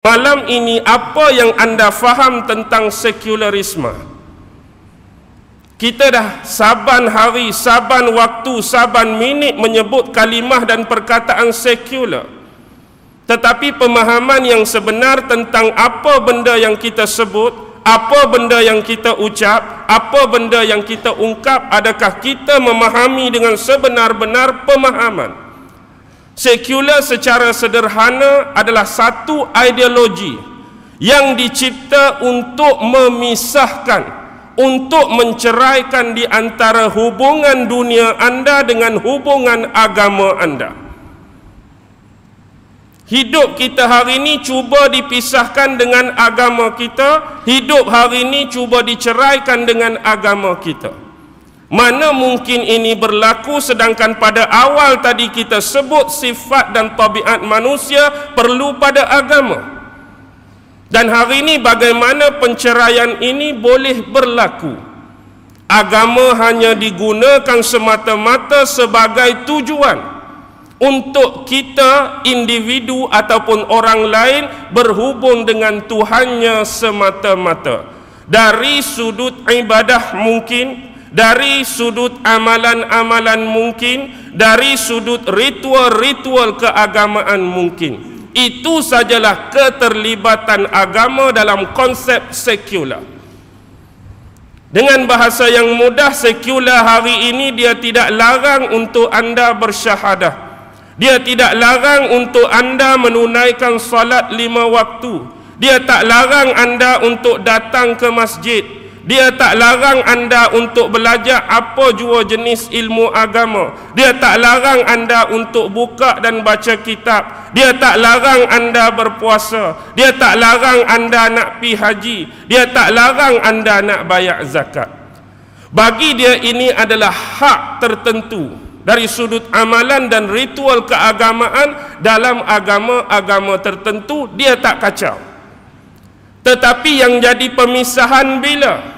Malam ini apa yang anda faham tentang sekularisme? Kita dah saban hari, saban waktu, saban minit menyebut kalimah dan perkataan sekular. Tetapi pemahaman yang sebenar tentang apa benda yang kita sebut, apa benda yang kita ucap, apa benda yang kita ungkap, adakah kita memahami dengan sebenar-benar pemahaman? Sekular secara sederhana adalah satu ideologi yang dicipta untuk memisahkan, untuk menceraikan di antara hubungan dunia anda dengan hubungan agama anda. Hidup kita hari ini cuba dipisahkan dengan agama kita, hidup hari ini cuba diceraikan dengan agama kita. Mana mungkin ini berlaku, sedangkan pada awal tadi kita sebut sifat dan tabiat manusia perlu pada agama. Dan hari ini bagaimana penceraian ini boleh berlaku? Agama hanya digunakan semata-mata sebagai tujuan untuk kita, individu ataupun orang lain, berhubung dengan Tuhannya semata-mata. Dari sudut ibadah mungkin, dari sudut amalan-amalan mungkin, dari sudut ritual-ritual keagamaan mungkin. Itu sajalah keterlibatan agama dalam konsep sekular. Dengan bahasa yang mudah, sekular hari ini dia tidak larang untuk anda bersyahadah. Dia tidak larang untuk anda menunaikan salat 5 waktu. Dia tak larang anda untuk datang ke masjid. Dia tak larang anda untuk belajar apa jua jenis ilmu agama. Dia tak larang anda untuk buka dan baca kitab. Dia tak larang anda berpuasa. Dia tak larang anda nak pi haji. Dia tak larang anda nak bayar zakat. Bagi dia ini adalah hak tertentu dari sudut amalan dan ritual keagamaan dalam agama-agama tertentu. Dia tak kacau. Tetapi yang jadi pemisahan bila?